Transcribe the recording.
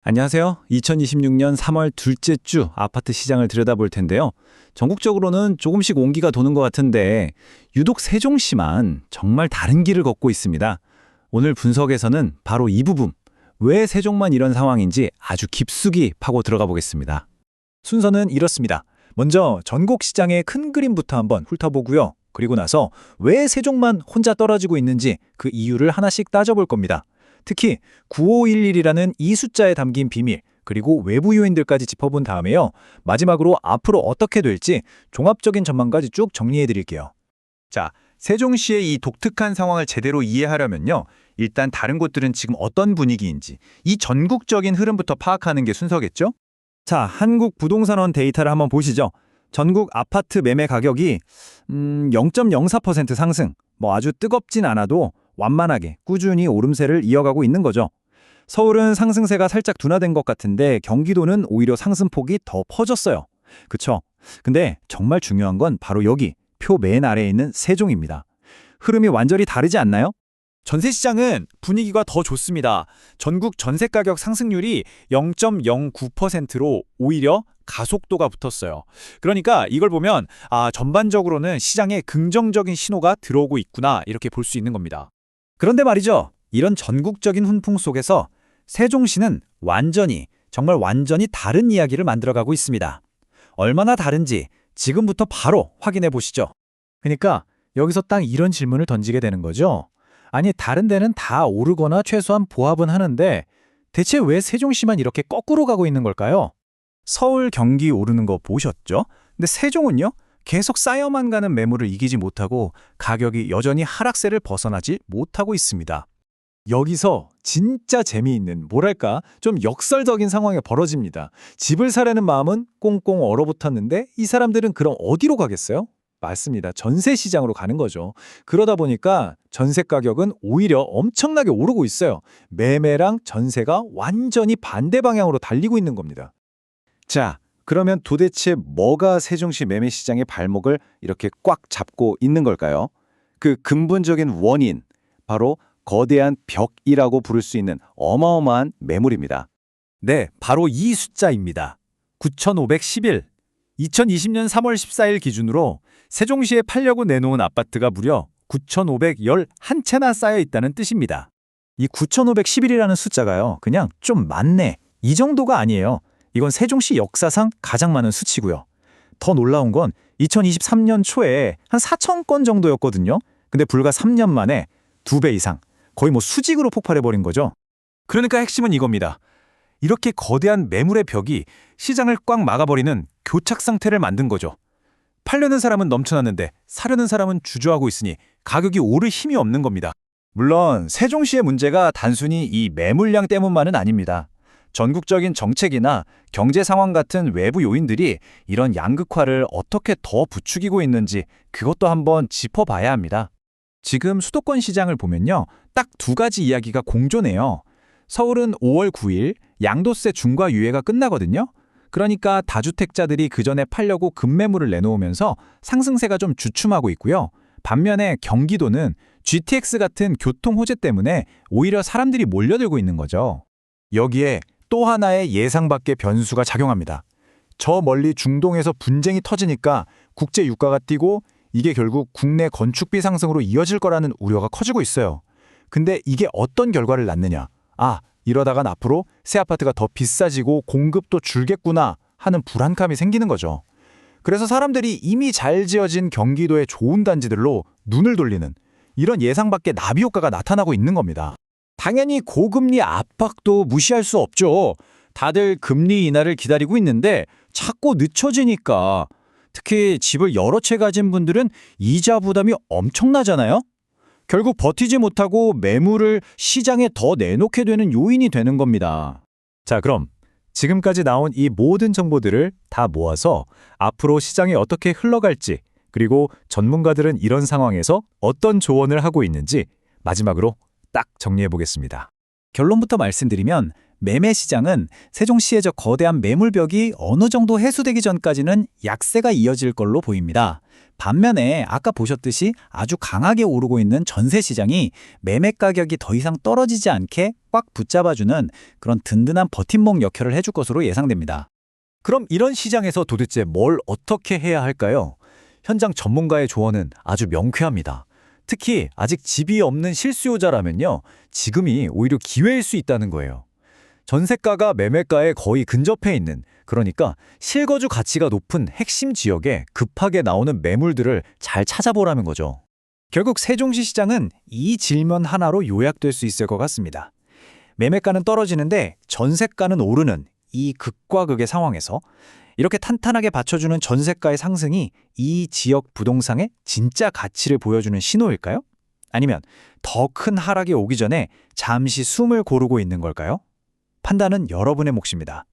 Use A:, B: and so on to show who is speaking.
A: 안녕하세요. 2026년 3월 둘째 주 아파트 시장을 들여다볼 텐데요. 전국적으로는 조금씩 온기가 도는 것 같은데 유독 세종시만 정말 다른 길을 걷고 있습니다. 오늘 분석에서는 바로 이 부분, 왜 세종만 이런 상황인지 아주 깊숙이 파고 들어가 보겠습니다.
B: 순서는 이렇습니다. 먼저 전국 시장의 큰 그림부터 한번 훑어보고요. 그리고 나서 왜 세종만 혼자 떨어지고 있는지 그 이유를 하나씩 따져볼 겁니다. 특히 9511이라는 이 숫자에 담긴 비밀, 그리고 외부 요인들까지 짚어본 다음에요. 마지막으로 앞으로 어떻게 될지 종합적인 전망까지 쭉 정리해 드릴게요.
C: 자, 세종시의 이 독특한 상황을 제대로 이해하려면요. 일단 다른 곳들은 지금 어떤 분위기인지 이 전국적인 흐름부터 파악하는 게 순서겠죠?
B: 자, 한국부동산원 데이터를 한번 보시죠. 전국 아파트 매매 가격이 0.04% 상승, 아주 뜨겁진 않아도 완만하게 꾸준히 오름세를 이어가고 있는 거죠. 서울은 상승세가 살짝 둔화된 것 같은데 경기도는 오히려 상승폭이 더 퍼졌어요. 그쵸? 근데 정말 중요한 건 바로 여기 표 맨 아래에 있는 세종입니다. 흐름이 완전히 다르지 않나요?
D: 전세시장은 분위기가 더 좋습니다. 전국 전세가격 상승률이 0.09%로 오히려 가속도가 붙었어요. 그러니까 이걸 보면 전반적으로는 시장에 긍정적인 신호가 들어오고 있구나 이렇게 볼 수 있는 겁니다.
B: 그런데 말이죠. 이런 전국적인 훈풍 속에서 세종시는 정말 완전히 다른 이야기를 만들어가고 있습니다. 얼마나 다른지 지금부터 바로 확인해 보시죠. 그러니까 여기서 딱 이런 질문을 던지게 되는 거죠. 아니, 다른 데는 다 오르거나 최소한 보합은 하는데 대체 왜 세종시만 이렇게 거꾸로 가고 있는 걸까요? 서울, 경기 오르는 거 보셨죠? 근데 세종은요? 계속 쌓여만 가는 매물을 이기지 못하고 가격이 여전히 하락세를 벗어나지 못하고 있습니다. 여기서 진짜 재미있는, 좀 역설적인 상황이 벌어집니다. 집을 사려는 마음은 꽁꽁 얼어붙었는데 이 사람들은 그럼 어디로 가겠어요? 맞습니다. 전세 시장으로 가는 거죠. 그러다 보니까 전세 가격은 오히려 엄청나게 오르고 있어요. 매매랑 전세가 완전히 반대 방향으로 달리고 있는 겁니다.
E: 자, 그러면 도대체 뭐가 세종시 매매 시장의 발목을 이렇게 꽉 잡고 있는 걸까요? 그 근본적인 원인, 바로 거대한 벽이라고 부를 수 있는 어마어마한 매물입니다.
B: 네, 바로 이 숫자입니다. 9,511. 2020년 3월 14일 기준으로 세종시에 팔려고 내놓은 아파트가 무려 9,511채나 쌓여 있다는 뜻입니다. 이 9,511이라는 숫자가요, 그냥 좀 많네, 이 정도가 아니에요. 이건 세종시 역사상 가장 많은 수치고요. 더 놀라운 건 2023년 초에 한 4,000건 정도였거든요. 근데 불과 3년 만에 2배 이상, 거의 수직으로 폭발해버린 거죠.
D: 그러니까 핵심은 이겁니다. 이렇게 거대한 매물의 벽이 시장을 꽉 막아버리는 교착 상태를 만든 거죠. 팔려는 사람은 넘쳐났는데 사려는 사람은 주저하고 있으니 가격이 오를 힘이 없는 겁니다.
B: 물론 세종시의 문제가 단순히 이 매물량 때문만은 아닙니다. 전국적인 정책이나 경제 상황 같은 외부 요인들이 이런 양극화를 어떻게 더 부추기고 있는지 그것도 한번 짚어봐야 합니다. 지금 수도권 시장을 보면요, 딱 두 가지 이야기가 공존해요. 서울은 5월 9일 양도세 중과 유예가 끝나거든요. 그러니까 다주택자들이 그 전에 팔려고 급매물을 내놓으면서 상승세가 좀 주춤하고 있고요. 반면에 경기도는 GTX 같은 교통 호재 때문에 오히려 사람들이 몰려들고 있는 거죠. 여기에 또 하나의 예상 밖의 변수가 작용합니다. 저 멀리 중동에서 분쟁이 터지니까 국제 유가가 뛰고 이게 결국 국내 건축비 상승으로 이어질 거라는 우려가 커지고 있어요. 근데 이게 어떤 결과를 낳느냐? 이러다간 앞으로 새 아파트가 더 비싸지고 공급도 줄겠구나 하는 불안감이 생기는 거죠. 그래서 사람들이 이미 잘 지어진 경기도의 좋은 단지들로 눈을 돌리는 이런 예상 밖의 나비 효과가 나타나고 있는 겁니다. 당연히 고금리 압박도 무시할 수 없죠. 다들 금리 인하를 기다리고 있는데 자꾸 늦춰지니까, 특히 집을 여러 채 가진 분들은 이자 부담이 엄청나잖아요. 결국 버티지 못하고 매물을 시장에 더 내놓게 되는 요인이 되는 겁니다. 자, 그럼 지금까지 나온 이 모든 정보들을 다 모아서 앞으로 시장이 어떻게 흘러갈지, 그리고 전문가들은 이런 상황에서 어떤 조언을 하고 있는지 마지막으로 딱 정리해 보겠습니다. 결론부터 말씀드리면
A: 매매 시장은 세종시의 저 거대한 매물벽이 어느 정도 해소되기 전까지는 약세가 이어질 걸로 보입니다. 반면에 아까 보셨듯이 아주 강하게 오르고 있는 전세 시장이 매매 가격이 더 이상 떨어지지 않게 꽉 붙잡아주는 그런 든든한 버팀목 역할을 해줄 것으로 예상됩니다.
B: 그럼 이런 시장에서 도대체 뭘 어떻게 해야 할까요? 현장 전문가의 조언은 아주 명쾌합니다. 특히 아직 집이 없는 실수요자라면요, 지금이 오히려 기회일 수 있다는 거예요. 전세가가 매매가에 거의 근접해 있는, 그러니까 실거주 가치가 높은 핵심 지역에 급하게 나오는 매물들을 잘 찾아보라는 거죠.
D: 결국 세종시 시장은 이 질문 하나로 요약될 수 있을 것 같습니다. 매매가는 떨어지는데 전세가는 오르는 이 극과 극의 상황에서 이렇게 탄탄하게 받쳐주는 전세가의 상승이 이 지역 부동산의 진짜 가치를 보여주는 신호일까요? 아니면 더 큰 하락이 오기 전에 잠시 숨을 고르고 있는 걸까요? 판단은 여러분의 몫입니다.